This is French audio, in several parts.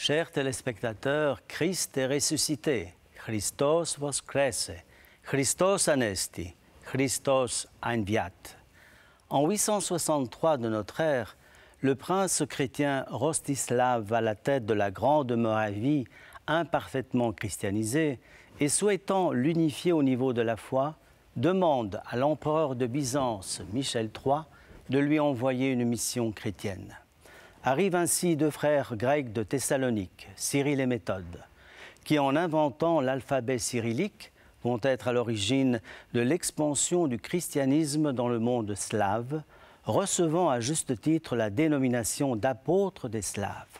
Chers téléspectateurs, Christ est ressuscité. Christos voskreσε. Christos anesti. Christos einviat. En 863 de notre ère, le prince chrétien Rostislav, à la tête de la Grande Moravie, imparfaitement christianisée, et souhaitant l'unifier au niveau de la foi, demande à l'empereur de Byzance, Michel III, de lui envoyer une mission chrétienne. Arrivent ainsi deux frères grecs de Thessalonique, Cyril et Méthode, qui, en inventant l'alphabet cyrillique, vont être à l'origine de l'expansion du christianisme dans le monde slave, recevant à juste titre la dénomination d'apôtres des Slaves.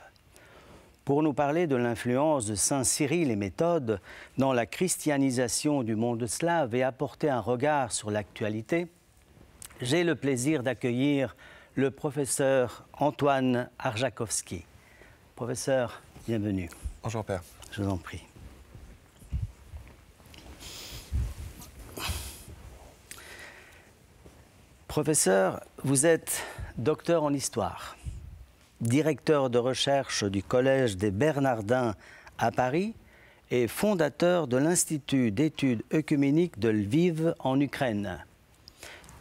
Pour nous parler de l'influence de saint Cyril et Méthode dans la christianisation du monde slave et apporter un regard sur l'actualité, j'ai le plaisir d'accueillir le professeur Antoine Arjakovski. Professeur, bienvenue. Bonjour Père. Je vous en prie. Professeur, vous êtes docteur en histoire, directeur de recherche du Collège des Bernardins à Paris et fondateur de l'Institut d'études œcuméniques de Lviv en Ukraine,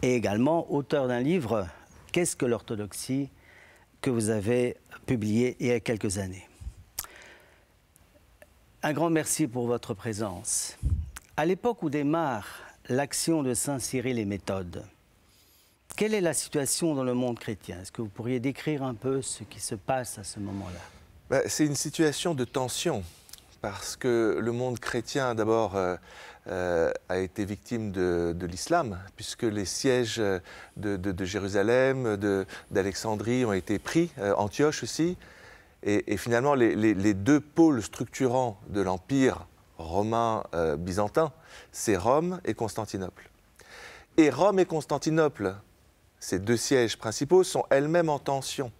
et également auteur d'un livre « Qu'est-ce que l'orthodoxie ?» que vous avez publié il y a quelques années. Un grand merci pour votre présence. À l'époque où démarre l'action de saint Cyril et Méthode, quelle est la situation dans le monde chrétien? Est-ce que vous pourriez décrire un peu ce qui se passe à ce moment-là? C'est une situation de tension, parce que le monde chrétien, d'abord, a été victime de l'islam, puisque les sièges de Jérusalem, d'Alexandrie ont été pris, Antioche aussi, et finalement les deux pôles structurants de l'empire romain byzantin, c'est Rome et Constantinople. Et Rome et Constantinople, ces deux sièges principaux, sont elles-mêmes en tension,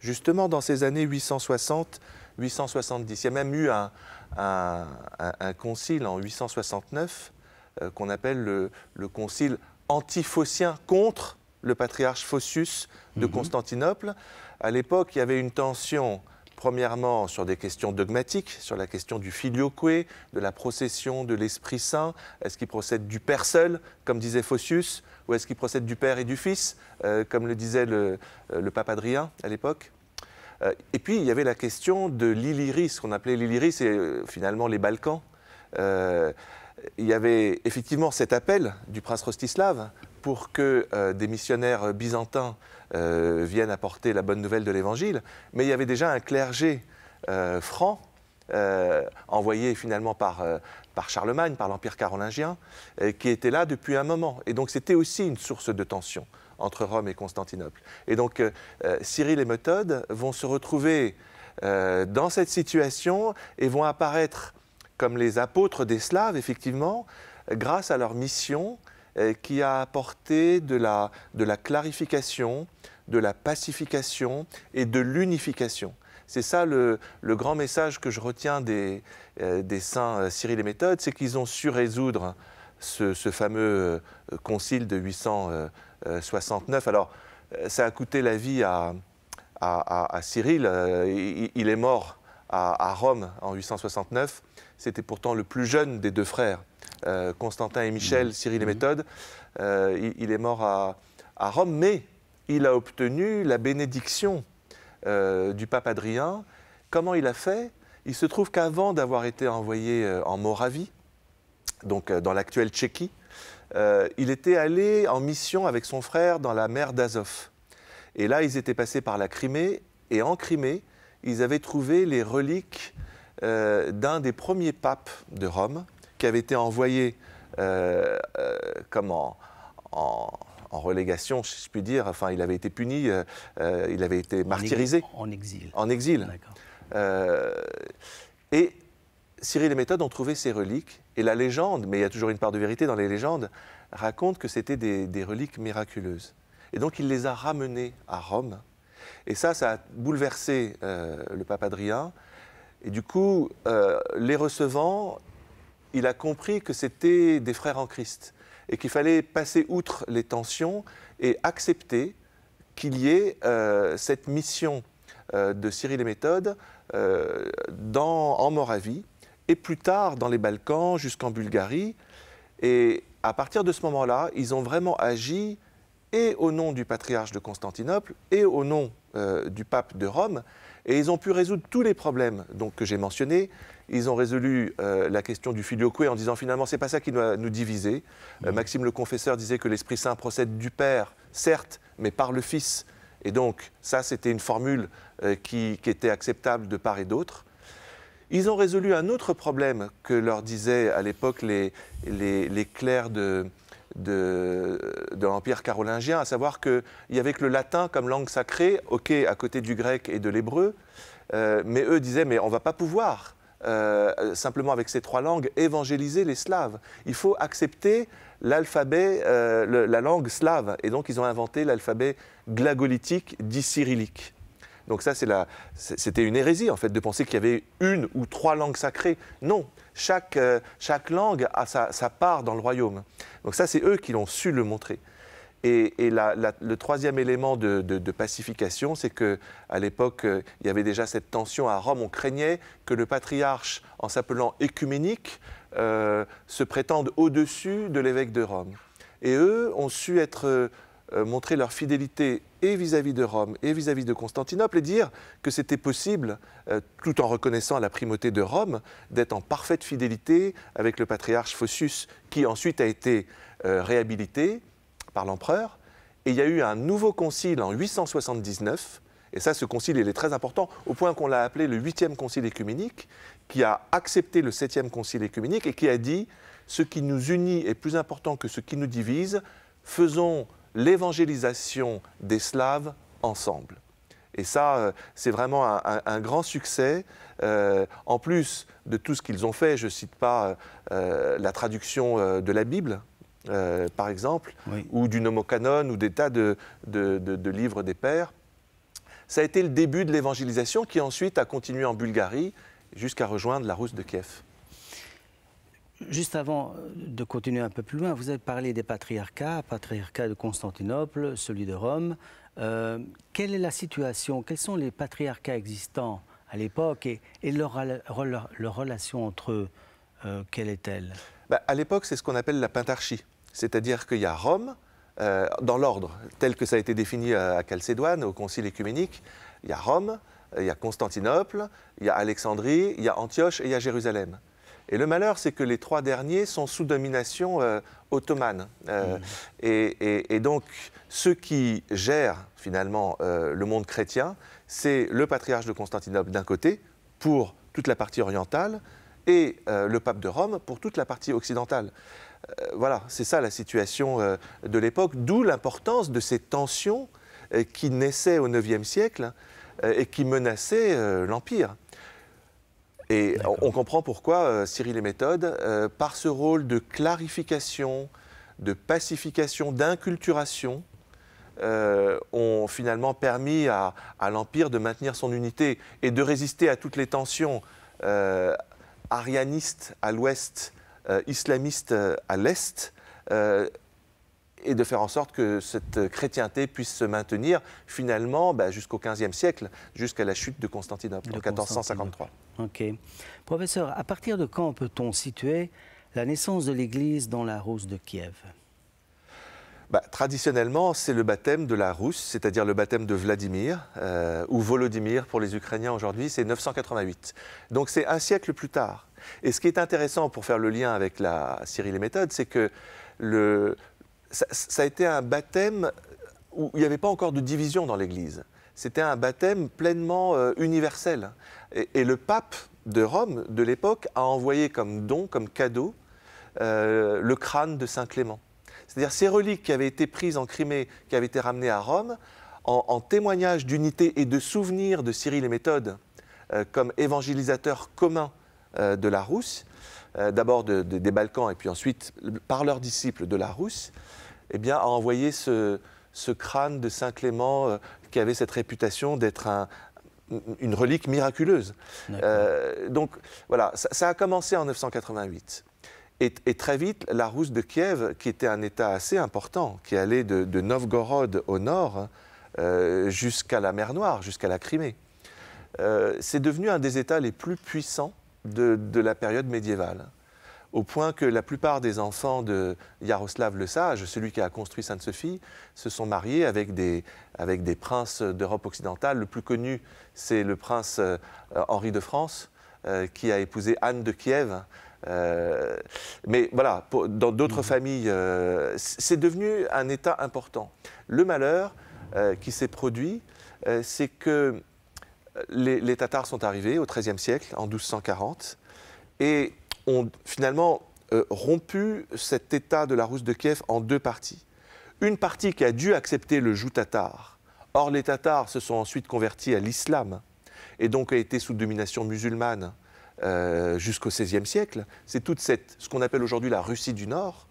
justement dans ces années 860-870. Il y a même eu un concile en 869 qu'on appelle le concile antiphocien contre le patriarche Phocius de Constantinople. À l'époque, il y avait une tension, premièrement, sur des questions dogmatiques, sur la question du filioque, de la procession de l'Esprit Saint. Est-ce qu'il procède du Père seul, comme disait Phocius, ou est-ce qu'il procède du Père et du Fils, comme le disait le pape Adrien à l'époque? Et puis, il y avait la question de l'Illyrie, ce qu'on appelait l'Illyrie, c'est finalement les Balkans. Il y avait effectivement cet appel du prince Rostislav pour que des missionnaires byzantins viennent apporter la bonne nouvelle de l'Évangile, mais il y avait déjà un clergé franc, envoyé finalement par Charlemagne, par l'Empire carolingien, qui était là depuis un moment. Et donc c'était aussi une source de tension entre Rome et Constantinople. Et donc Cyril et Méthode vont se retrouver dans cette situation et vont apparaître comme les apôtres des Slaves, effectivement, grâce à leur mission qui a apporté de la clarification, de la pacification et de l'unification. C'est ça le grand message que je retiens des saints Cyril et Méthode, c'est qu'ils ont su résoudre ce fameux concile de 869. Alors, ça a coûté la vie à Cyril. Il est mort à Rome en 869. C'était pourtant le plus jeune des deux frères, Constantin et Michel, Cyril et Méthode. Il est mort à Rome, mais il a obtenu la bénédiction du pape Adrien. Comment il a fait? Il se trouve qu'avant d'avoir été envoyé en Moravie, donc dans l'actuelle Tchéquie, il était allé en mission avec son frère dans la mer d'Azov. Et là, ils étaient passés par la Crimée, et en Crimée, ils avaient trouvé les reliques d'un des premiers papes de Rome, qui avait été envoyé comme en relégation, si je puis dire. Enfin, il avait été puni, il avait été martyrisé. En exil. En exil. Et Cyril et Méthode ont trouvé ces reliques, et la légende, mais il y a toujours une part de vérité dans les légendes, raconte que c'était des reliques miraculeuses. Et donc il les a ramenées à Rome, et ça a bouleversé le pape Adrien, et du coup, les recevant, il a compris que c'était des frères en Christ, et qu'il fallait passer outre les tensions et accepter qu'il y ait cette mission de Cyril et Méthode en Moravie, et plus tard dans les Balkans jusqu'en Bulgarie. Et à partir de ce moment-là, ils ont vraiment agi et au nom du patriarche de Constantinople et au nom du pape de Rome. Et ils ont pu résoudre tous les problèmes donc, que j'ai mentionnés. Ils ont résolu la question du filioque en disant finalement c'est pas ça qui doit nous diviser. Maxime le Confesseur disait que l'Esprit Saint procède du Père, certes, mais par le Fils. Et donc ça c'était une formule qui était acceptable de part et d'autre. Ils ont résolu un autre problème que leur disaient à l'époque les clercs de l'Empire carolingien, à savoir qu'il y avait que le latin comme langue sacrée, ok, à côté du grec et de l'hébreu, mais eux disaient, mais on ne va pas pouvoir, simplement avec ces trois langues, évangéliser les Slaves. Il faut accepter l'alphabet, la langue slave. Et donc, ils ont inventé l'alphabet glagolitique dit cyrillique. Donc ça, c'était une hérésie, en fait, de penser qu'il y avait une ou trois langues sacrées. Non, chaque langue a sa part dans le royaume. Donc ça, c'est eux qui l'ont su le montrer. Et le troisième élément de pacification, c'est qu'à l'époque, il y avait déjà cette tension à Rome. On craignait que le patriarche, en s'appelant œcuménique, se prétende au-dessus de l'évêque de Rome. Et eux ont su montrer leur fidélité et vis-à-vis de Rome et vis-à-vis de Constantinople et dire que c'était possible, tout en reconnaissant la primauté de Rome, d'être en parfaite fidélité avec le patriarche Photius, qui ensuite a été réhabilité par l'empereur. Et il y a eu un nouveau concile en 879, et ça, ce concile, il est très important, au point qu'on l'a appelé le 8e concile œcuménique, qui a accepté le 7e concile œcuménique et qui a dit « ce qui nous unit est plus important que ce qui nous divise, faisons l'évangélisation des Slaves ensemble ». Et ça, c'est vraiment un grand succès. En plus de tout ce qu'ils ont fait, je ne cite pas la traduction de la Bible, par exemple, oui, ou du Nomocanon, ou des tas de livres des pères. Ça a été le début de l'évangélisation qui ensuite a continué en Bulgarie jusqu'à rejoindre la Rousse de Kiev. Juste avant de continuer un peu plus loin, vous avez parlé des patriarcat de Constantinople, celui de Rome. Quelle est la situation? Quels sont les patriarcats existants à l'époque et leur relation entre eux, quelle est-elle? À l'époque, c'est ce qu'on appelle la pentarchie. C'est-à-dire qu'il y a Rome, dans l'ordre tel que ça a été défini à Chalcédoine, au concile œcuménique. Il y a Rome, il y a Constantinople, il y a Alexandrie, il y a Antioche et il y a Jérusalem. Et le malheur, c'est que les trois derniers sont sous domination ottomane. Et donc, ceux qui gèrent finalement le monde chrétien, c'est le patriarche de Constantinople d'un côté, pour toute la partie orientale, et le pape de Rome pour toute la partie occidentale. Voilà, c'est ça la situation de l'époque, d'où l'importance de ces tensions qui naissaient au IXe siècle et qui menaçaient l'Empire. Et on comprend pourquoi Cyril et Méthode, par ce rôle de clarification, de pacification, d'inculturation, ont finalement permis à l'Empire de maintenir son unité et de résister à toutes les tensions arianistes à l'ouest, islamistes à l'est, et de faire en sorte que cette chrétienté puisse se maintenir finalement jusqu'au XVe siècle, jusqu'à la chute de Constantinople en 1453. Ok. Professeur, à partir de quand peut-on situer la naissance de l'Église dans la Rousse de Kiev? Traditionnellement, c'est le baptême de la Rousse, c'est-à-dire le baptême de Vladimir, ou Volodymyr pour les Ukrainiens aujourd'hui, c'est 988. Donc c'est un siècle plus tard. Et ce qui est intéressant pour faire le lien avec la Cyril et Méthode, c'est que ça a été un baptême où il n'y avait pas encore de division dans l'Église. C'était un baptême pleinement universel. Et le pape de Rome, de l'époque, a envoyé comme don, comme cadeau, le crâne de Saint Clément. C'est-à-dire ces reliques qui avaient été prises en Crimée, qui avaient été ramenées à Rome, en témoignage d'unité et de souvenir de Cyril et Méthode comme évangélisateurs communs de la Rousse, d'abord des Balkans et puis ensuite par leurs disciples de la Rousse, eh bien, a envoyé ce crâne de Saint Clément qui avait cette réputation d'être une relique miraculeuse. Donc voilà, ça a commencé en 988. Et très vite, la Rousse de Kiev, qui était un État assez important, qui allait de Novgorod au nord jusqu'à la mer Noire, jusqu'à la Crimée, c'est devenu un des États les plus puissants de la période médiévale, au point que la plupart des enfants de Yaroslav le Sage, celui qui a construit Sainte-Sophie, se sont mariés avec des princes d'Europe occidentale. Le plus connu, c'est le prince Henri de France, qui a épousé Anne de Kiev. Mais voilà, dans d'autres familles, c'est devenu un État important. Le malheur qui s'est produit, c'est que les Tatars sont arrivés au XIIIe siècle, en 1240, et ont finalement rompu cet État de la Rousse de Kiev en deux parties. Une partie qui a dû accepter le joug tatar. Or, les Tatars se sont ensuite convertis à l'islam et donc a été sous domination musulmane jusqu'au XVIe siècle. C'est toute ce qu'on appelle aujourd'hui la Russie du Nord.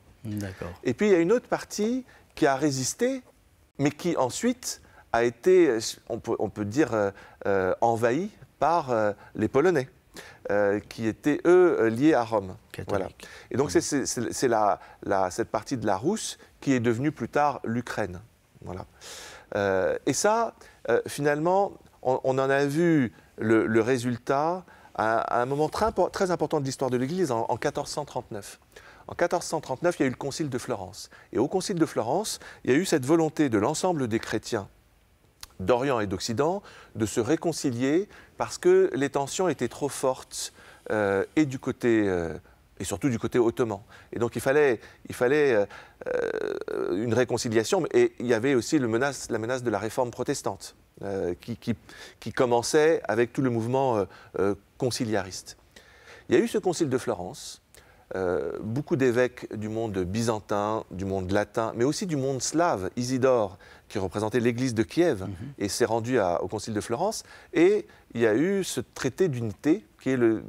Et puis, il y a une autre partie qui a résisté, mais qui ensuite a été, on peut dire, envahie par les Polonais, qui étaient, eux, liés à Rome. Voilà. Et donc, c'est cette partie de la Rousse qui est devenue plus tard l'Ukraine. Voilà. Et ça, finalement, on en a vu le résultat à un moment très important de l'histoire de l'Église, en 1439. En 1439, il y a eu le Concile de Florence. Et au Concile de Florence, il y a eu cette volonté de l'ensemble des chrétiens d'Orient et d'Occident de se réconcilier parce que les tensions étaient trop fortes et du côté et surtout du côté ottoman. Et donc il fallait une réconciliation, et il y avait aussi la menace de la réforme protestante qui commençait avec tout le mouvement conciliariste. Il y a eu ce Concile de Florence. Beaucoup d'évêques du monde byzantin, du monde latin, mais aussi du monde slave, Isidore, qui représentait l'église de Kiev, et s'est rendu au Concile de Florence. Et il y a eu ce traité d'unité, qui est le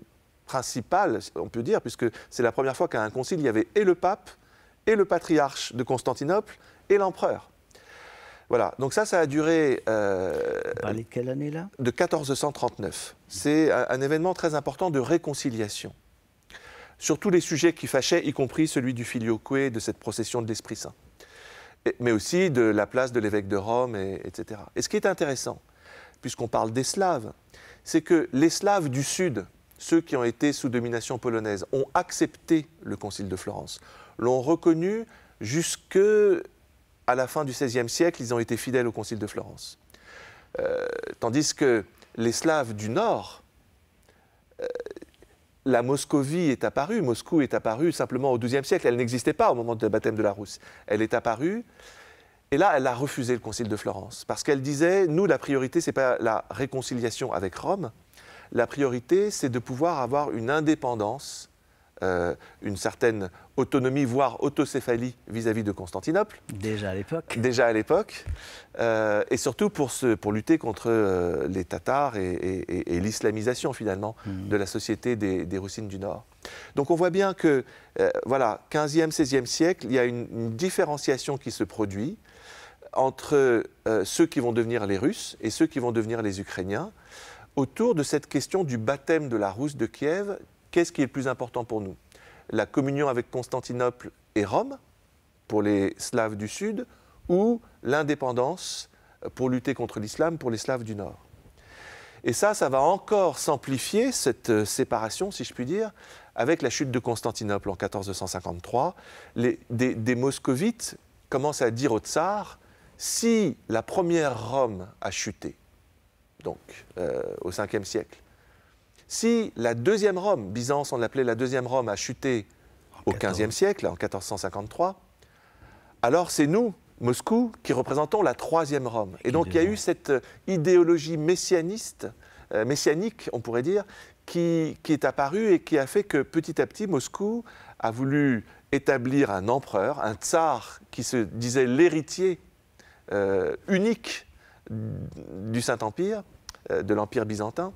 principal, on peut dire, puisque c'est la première fois qu'à un concile, il y avait et le pape, et le patriarche de Constantinople, et l'empereur. Voilà, donc ça a duré... Parlez de quelle année là ? De 1439. C'est un événement très important de réconciliation sur tous les sujets qui fâchaient, y compris celui du filioque, de cette procession de l'Esprit Saint, mais aussi de la place de l'évêque de Rome, etc. Et ce qui est intéressant, puisqu'on parle des Slaves, c'est que les Slaves du Sud, ceux qui ont été sous domination polonaise, ont accepté le Concile de Florence, l'ont reconnu jusqu'à la fin du XVIe siècle, ils ont été fidèles au Concile de Florence. Tandis que les Slaves du Nord, la Moscovie est apparue, Moscou est apparue simplement au XIIe siècle, elle n'existait pas au moment du baptême de la Rousse. Elle est apparue, et là, elle a refusé le Concile de Florence, parce qu'elle disait, nous, la priorité, ce n'est pas la réconciliation avec Rome, la priorité, c'est de pouvoir avoir une indépendance, une certaine autonomie, voire autocéphalie vis-à-vis de Constantinople. Déjà à l'époque. Déjà à l'époque, et surtout pour lutter contre les Tatars et l'islamisation finalement de la société des Russines du Nord. Donc on voit bien que, voilà, 15e, 16e siècle, il y a une différenciation qui se produit entre ceux qui vont devenir les Russes et ceux qui vont devenir les Ukrainiens, autour de cette question du baptême de la Rousse de Kiev. Qu'est-ce qui est le plus important pour nous? La communion avec Constantinople et Rome, pour les Slaves du Sud, ou l'indépendance pour lutter contre l'islam pour les Slaves du Nord? Et ça va encore s'amplifier, cette séparation, si je puis dire, avec la chute de Constantinople en 1453. Des moscovites commencent à dire au tsar, si la première Rome a chuté, donc au 5e siècle, si la deuxième Rome, Byzance on l'appelait la deuxième Rome, a chuté au XVe siècle, en 1453, alors c'est nous, Moscou, qui représentons la troisième Rome. Et donc il y a eu cette idéologie messianique, on pourrait dire, qui est apparue et qui a fait que petit à petit, Moscou a voulu établir un empereur, un tsar qui se disait l'héritier unique du Saint-Empire, de l'Empire byzantin.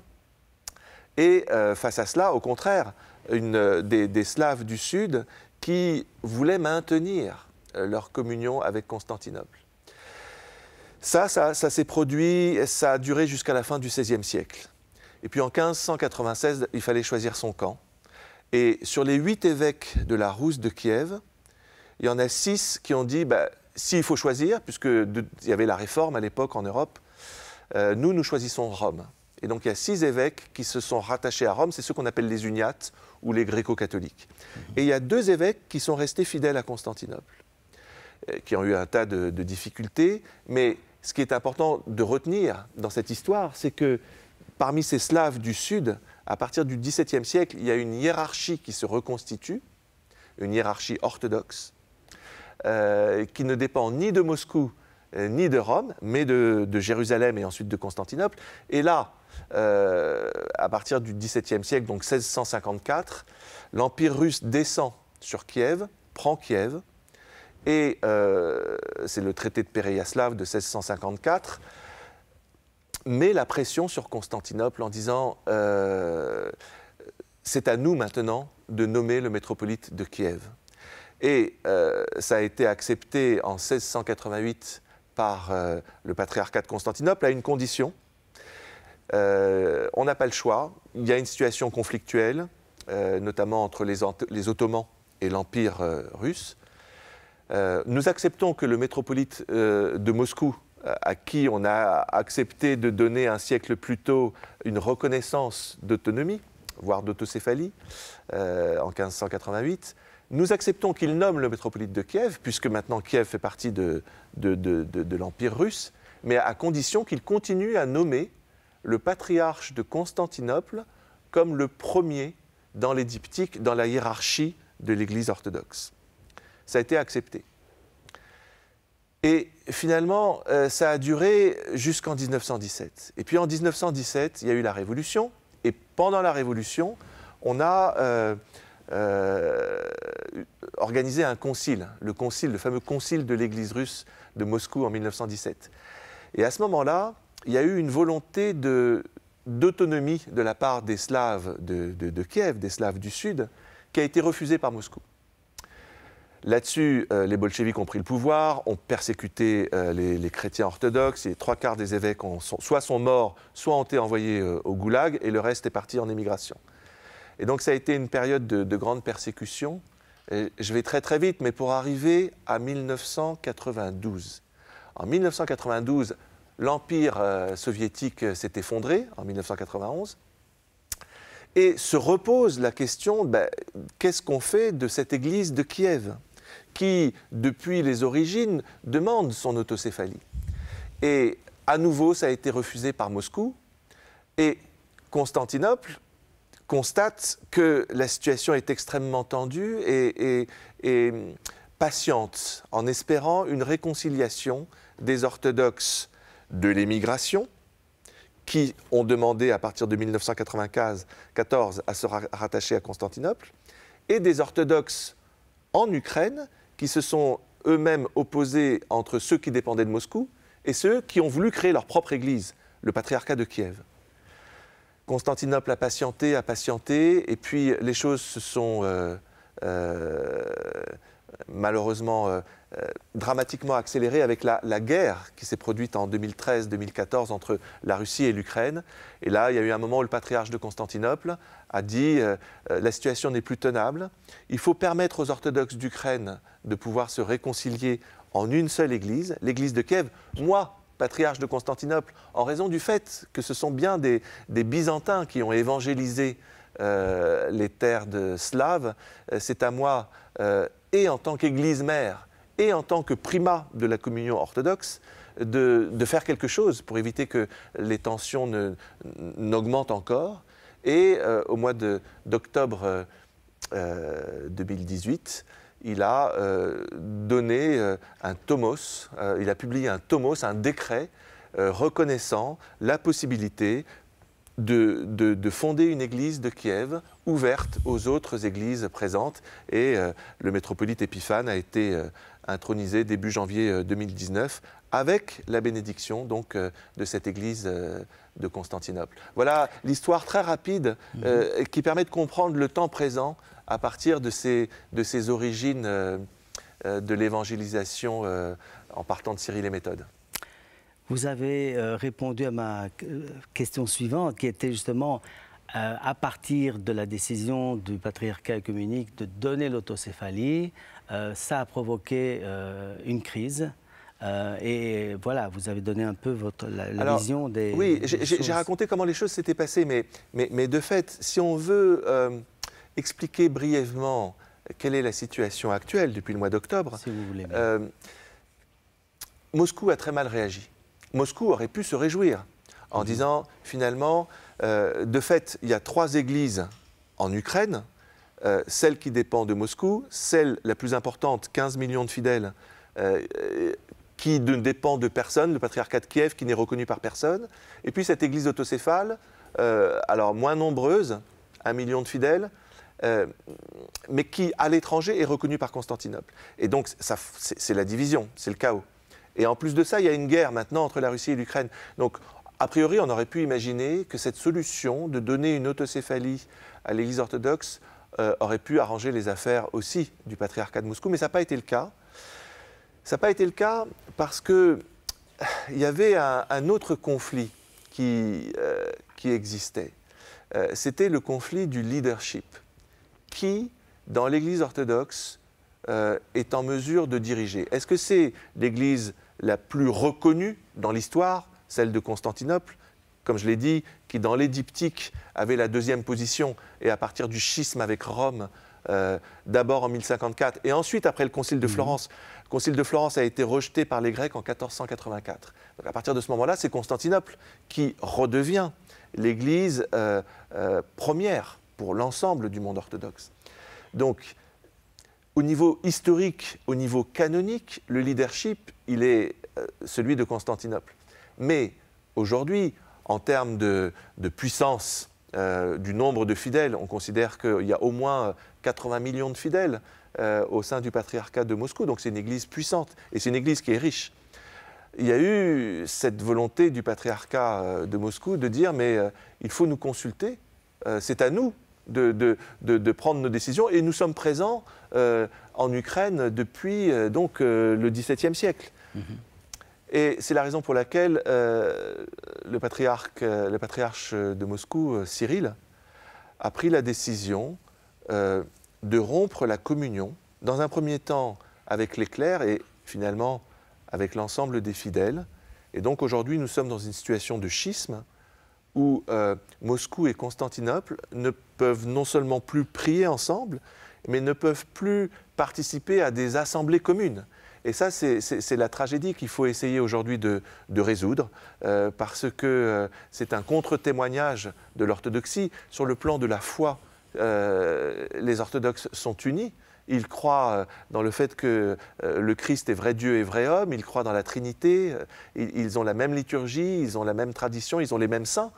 Et face à cela, au contraire, des Slaves du Sud qui voulaient maintenir leur communion avec Constantinople. Ça s'est produit, ça a duré jusqu'à la fin du XVIe siècle. Et puis en 1596, il fallait choisir son camp. Et sur les 8 évêques de la Rousse de Kiev, il y en a 6 qui ont dit, s'il faut choisir, puisqu'il y avait la réforme à l'époque en Europe, nous choisissons Rome. Et donc il y a 6 évêques qui se sont rattachés à Rome, c'est ceux qu'on appelle les uniates ou les gréco-catholiques. Et il y a 2 évêques qui sont restés fidèles à Constantinople, qui ont eu un tas de difficultés, mais ce qui est important de retenir dans cette histoire, c'est que parmi ces Slaves du Sud, à partir du XVIIe siècle, il y a une hiérarchie qui se reconstitue, une hiérarchie orthodoxe, qui ne dépend ni de Moscou ni de Rome, mais de Jérusalem et ensuite de Constantinople. Et là, à partir du XVIIe siècle, donc 1654, l'Empire russe descend sur Kiev, prend Kiev, et c'est le traité de Péréyaslav de 1654, met la pression sur Constantinople en disant c'est à nous maintenant de nommer le métropolite de Kiev. Et ça a été accepté en 1688 par le patriarcat de Constantinople à une condition. On n'a pas le choix. Il y a une situation conflictuelle, notamment entre les Ottomans et l'Empire russe. Nous acceptons que le métropolite de Moscou, à qui on a accepté de donner un siècle plus tôt une reconnaissance d'autonomie, voire d'autocéphalie, en 1588, nous acceptons qu'il nomme le métropolite de Kiev, puisque maintenant Kiev fait partie de l'Empire russe, mais à condition qu'il continue à nommer le patriarche de Constantinople comme le premier dans les diptyques, dans la hiérarchie de l'Église orthodoxe. Ça a été accepté. Et finalement, ça a duré jusqu'en 1917. Et puis en 1917, il y a eu la Révolution, et pendant la Révolution, on a organisé un concile, le fameux concile de l'Église russe de Moscou en 1917. Et à ce moment-là, il y a eu une volonté d'autonomie de la part des Slaves de Kiev, des Slaves du Sud, qui a été refusée par Moscou. Là-dessus, les bolcheviks ont pris le pouvoir, ont persécuté les chrétiens orthodoxes, et 3/4 des évêques soit sont morts, soit ont été envoyés au goulag, et le reste est parti en émigration. Et donc ça a été une période de grande persécution. Et je vais très très vite, mais pour arriver à 1992. En 1992, l'Empire soviétique s'est effondré, en 1991, et se repose la question, qu'est-ce qu'on fait de cette église de Kiev, qui, depuis les origines, demande son autocéphalie. Et à nouveau, ça a été refusé par Moscou, et Constantinople constate que la situation est extrêmement tendue et patiente, en espérant une réconciliation des orthodoxes de l'émigration, qui ont demandé à partir de 1994 à se rattacher à Constantinople, et des orthodoxes en Ukraine, qui se sont eux-mêmes opposés entre ceux qui dépendaient de Moscou et ceux qui ont voulu créer leur propre église, le patriarcat de Kiev. Constantinople a patienté, et puis les choses se sont malheureusement dramatiquement accélérées avec la guerre qui s'est produite en 2013-2014 entre la Russie et l'Ukraine. Et là, il y a eu un moment où le patriarche de Constantinople a dit la situation n'est plus tenable, il faut permettre aux orthodoxes d'Ukraine de pouvoir se réconcilier en une seule église, l'église de Kiev. Moi, patriarche de Constantinople, en raison du fait que ce sont bien des Byzantins qui ont évangélisé les terres slaves, c'est à moi, et en tant qu'église mère, et en tant que primat de la communion orthodoxe, de faire quelque chose pour éviter que les tensions n'augmentent encore. Et au mois d'octobre 2018, il a donné un tomos, il a publié un tomos, un décret reconnaissant la possibilité de fonder une église de Kiev ouverte aux autres églises présentes. Et le métropolite Épiphane a été intronisé début janvier 2019 avec la bénédiction donc, de cette église de Constantinople. Voilà l'histoire très rapide qui permet de comprendre le temps présent à partir de ces origines de l'évangélisation en partant de Cyril et Méthode. Vous avez répondu à ma question suivante, qui était justement, à partir de la décision du patriarcat œcuménique de donner l'autocéphalie, ça a provoqué une crise Et voilà, vous avez donné un peu la vision des... Oui, des j'ai choses. raconté comment les choses s'étaient passées, mais de fait, si on veut expliquer brièvement quelle est la situation actuelle depuis le mois d'octobre, Si vous voulez bien. Moscou a très mal réagi. Moscou aurait pu se réjouir en disant, finalement, de fait, il y a 3 églises en Ukraine, celle qui dépend de Moscou, celle la plus importante, 15 millions de fidèles, qui ne dépend de personne, le patriarcat de Kiev, qui n'est reconnu par personne, et puis cette église autocéphale, alors moins nombreuse, 1 million de fidèles, mais qui, à l'étranger, est reconnue par Constantinople. Et donc, c'est la division, c'est le chaos. Et en plus de ça, il y a une guerre maintenant entre la Russie et l'Ukraine. Donc, a priori, on aurait pu imaginer que cette solution de donner une autocéphalie à l'Église orthodoxe aurait pu arranger les affaires aussi du patriarcat de Moscou, mais ça n'a pas été le cas. Ça n'a pas été le cas parce qu'il y avait un autre conflit qui existait. C'était le conflit du leadership. Qui, dans l'Église orthodoxe, est en mesure de diriger? Est-ce que c'est l'Église la plus reconnue dans l'histoire, celle de Constantinople, comme je l'ai dit, qui dans les diptyques avait la 2e position, et à partir du schisme avec Rome, d'abord en 1054, et ensuite après le Concile de Florence. Le Concile de Florence a été rejeté par les Grecs en 1484. Donc à partir de ce moment-là, c'est Constantinople qui redevient l'Église première pour l'ensemble du monde orthodoxe. Donc, au niveau historique, au niveau canonique, le leadership, il est celui de Constantinople. Mais aujourd'hui, en termes de puissance du nombre de fidèles, on considère qu'il y a au moins 80 millions de fidèles au sein du patriarcat de Moscou, donc c'est une église puissante, et c'est une église qui est riche. Il y a eu cette volonté du patriarcat de Moscou de dire, mais il faut nous consulter, c'est à nous de prendre nos décisions, et nous sommes présents en Ukraine depuis donc, le XVIIe siècle. Et c'est la raison pour laquelle le patriarche de Moscou, Cyril, a pris la décision de rompre la communion, dans un premier temps avec les clercs et finalement avec l'ensemble des fidèles. Et donc aujourd'hui, nous sommes dans une situation de schisme où Moscou et Constantinople ne peuvent non seulement plus prier ensemble, mais ne peuvent plus participer à des assemblées communes. Et ça, c'est la tragédie qu'il faut essayer aujourd'hui de résoudre, parce que c'est un contre-témoignage de l'orthodoxie. Sur le plan de la foi, les orthodoxes sont unis. Ils croient dans le fait que le Christ est vrai Dieu et vrai homme, ils croient dans la Trinité, ils ont la même liturgie, ils ont la même tradition, ils ont les mêmes saints.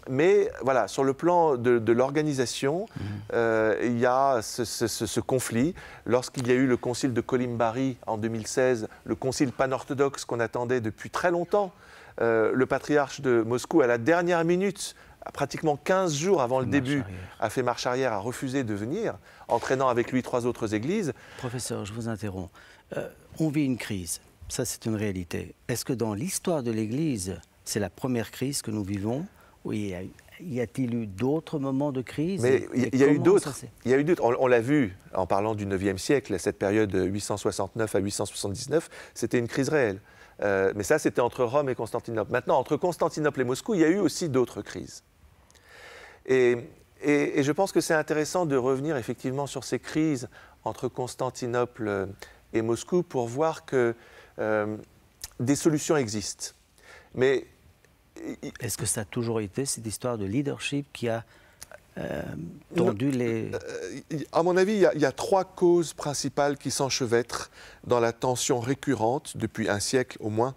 Mais voilà, sur le plan de l'organisation, il y a ce conflit. Lorsqu'il y a eu le concile de Colimbari en 2016, le concile panorthodoxe qu'on attendait depuis très longtemps, le patriarche de Moscou, à la dernière minute, pratiquement 15 jours avant le début, a fait marche arrière, a refusé de venir, entraînant avec lui 3 autres églises. Professeur, je vous interromps. On vit une crise, ça c'est une réalité. Est-ce que dans l'histoire de l'Église, c'est la première crise que nous vivons? Oui, y a-t-il eu d'autres moments de crise? Mais il y a eu d'autres. Il y a eu d'autres. On l'a vu en parlant du IXe siècle, cette période de 869 à 879, c'était une crise réelle. Mais ça, c'était entre Rome et Constantinople. Maintenant, entre Constantinople et Moscou, il y a eu aussi d'autres crises. Et je pense que c'est intéressant de revenir effectivement sur ces crises entre Constantinople et Moscou pour voir que des solutions existent. Mais est-ce que ça a toujours été cette histoire de leadership qui a tendu les... À mon avis, il y a 3 causes principales qui s'enchevêtrent dans la tension récurrente, depuis un siècle au moins,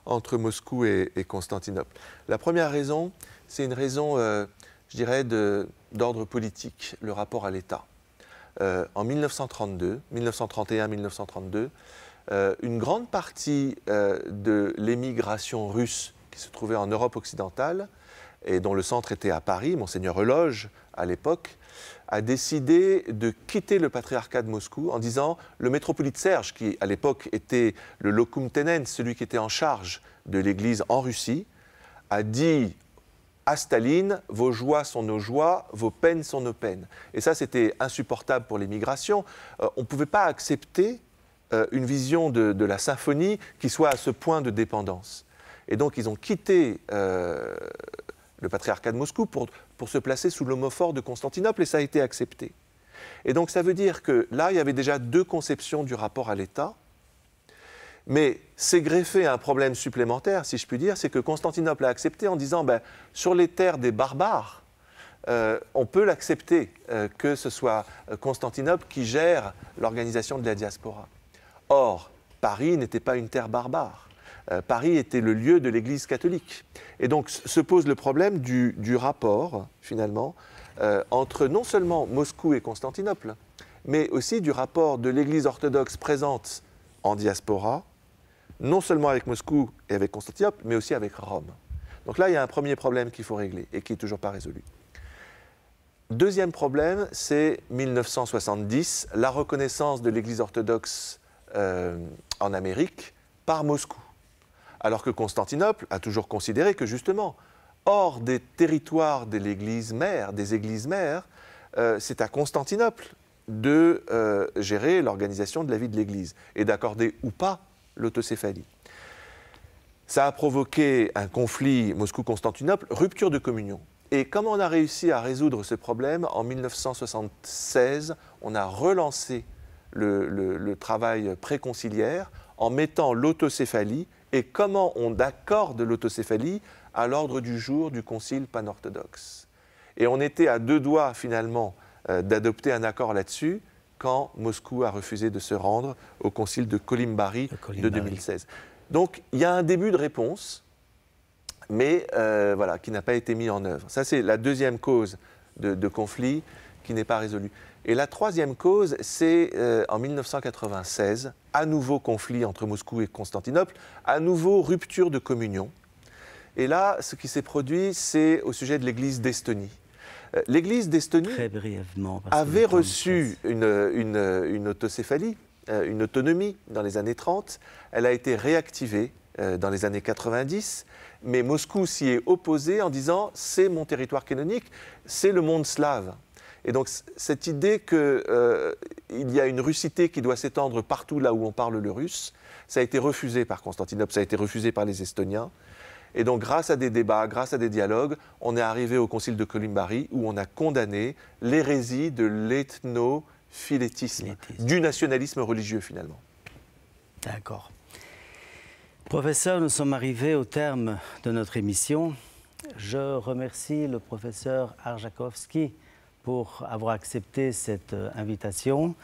entre Moscou et Constantinople. La première raison, c'est une raison, je dirais, d'ordre politique, le rapport à l'État. En 1931-1932, une grande partie de l'émigration russe qui se trouvait en Europe occidentale et dont le centre était à Paris, Monseigneur Eloge, à l'époque, a décidé de quitter le patriarcat de Moscou en disant le métropolite Serge, qui à l'époque était le locum tenens, celui qui était en charge de l'Église en Russie, a dit à Staline, vos joies sont nos joies, vos peines sont nos peines. Et ça, c'était insupportable pour l'émigration. On ne pouvait pas accepter une vision de la symphonie qui soit à ce point de dépendance. Et donc ils ont quitté le patriarcat de Moscou pour se placer sous l'homophore de Constantinople, et ça a été accepté. Et donc ça veut dire que là, il y avait déjà deux conceptions du rapport à l'État, mais c'est greffé à un problème supplémentaire, si je puis dire, c'est que Constantinople a accepté en disant sur les terres des barbares, on peut l'accepter que ce soit Constantinople qui gère l'organisation de la diaspora. Or, Paris n'était pas une terre barbare. Paris était le lieu de l'Église catholique. Et donc se pose le problème du rapport, finalement, entre non seulement Moscou et Constantinople, mais aussi du rapport de l'Église orthodoxe présente en diaspora, non seulement avec Moscou et avec Constantinople, mais aussi avec Rome. Donc là, il y a un premier problème qu'il faut régler et qui n'est toujours pas résolu. Deuxième problème, c'est 1970, la reconnaissance de l'Église orthodoxe en Amérique par Moscou. Alors que Constantinople a toujours considéré que justement, hors des territoires de l'Église mère, des églises mères, c'est à Constantinople de gérer l'organisation de la vie de l'Église et d'accorder ou pas l'autocéphalie. Ça a provoqué un conflit Moscou-Constantinople, rupture de communion. Et comme on a réussi à résoudre ce problème, en 1976, on a relancé le travail préconciliaire en mettant l'autocéphalie et comment on accorde l'autocéphalie à l'ordre du jour du concile panorthodoxe. Et on était à deux doigts finalement d'adopter un accord là-dessus quand Moscou a refusé de se rendre au concile de Colimbari de 2016. Donc il y a un début de réponse, mais voilà, qui n'a pas été mis en œuvre. Ça, c'est la deuxième cause de conflit qui n'est pas résolue. Et la troisième cause, c'est en 1996, à nouveau conflit entre Moscou et Constantinople, à nouveau rupture de communion. Et là, ce qui s'est produit, c'est au sujet de l'église d'Estonie. L'église d'Estonie avait reçu une autocéphalie, une autonomie dans les années 30. Elle a été réactivée dans les années 90, mais Moscou s'y est opposé en disant « c'est mon territoire canonique, c'est le monde slave ». Et donc cette idée qu'il y a une russité qui doit s'étendre partout là où on parle le russe, ça a été refusé par Constantinople, ça a été refusé par les Estoniens. Et donc grâce à des débats, grâce à des dialogues, on est arrivé au concile de Colimbari où on a condamné l'hérésie de l'ethnophilétisme, du nationalisme religieux finalement. D'accord. Professeur, nous sommes arrivés au terme de notre émission. Je remercie le professeur Arjakovski pour avoir accepté cette invitation.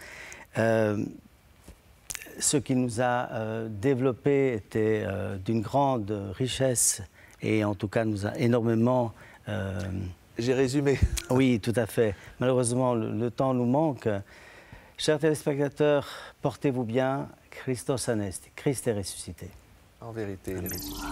Ce qui nous a développé était d'une grande richesse et en tout cas nous a énormément... J'ai résumé. Oui, tout à fait. Malheureusement, le temps nous manque. Chers téléspectateurs, portez-vous bien. Christos Anesti, Christ est ressuscité. En vérité, il est ressuscité.